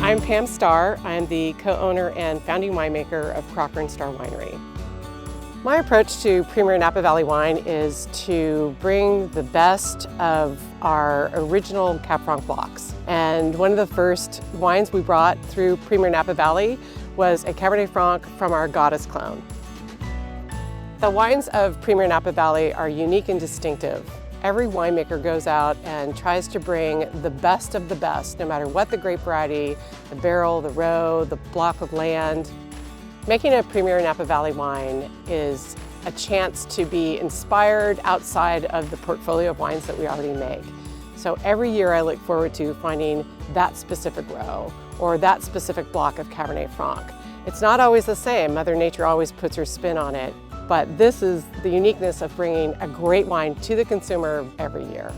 I'm Pam Starr. I'm the co-owner and founding winemaker of Crocker and Starr Winery. My approach to Premiere Napa Valley wine is to bring the best of our original Cab Franc blocks. And one of the first wines we brought through Premiere Napa Valley was a Cabernet Franc from our Goddess clone. The wines of Premiere Napa Valley are unique and distinctive. Every winemaker goes out and tries to bring the best of the best, no matter what the grape variety, the barrel, the row, the block of land. Making a Premiere Napa Valley wine is a chance to be inspired outside of the portfolio of wines that we already make. So every year I look forward to finding that specific row or that specific block of Cabernet Franc. It's not always the same. Mother Nature always puts her spin on it. But this is the uniqueness of bringing a great wine to the consumer every year.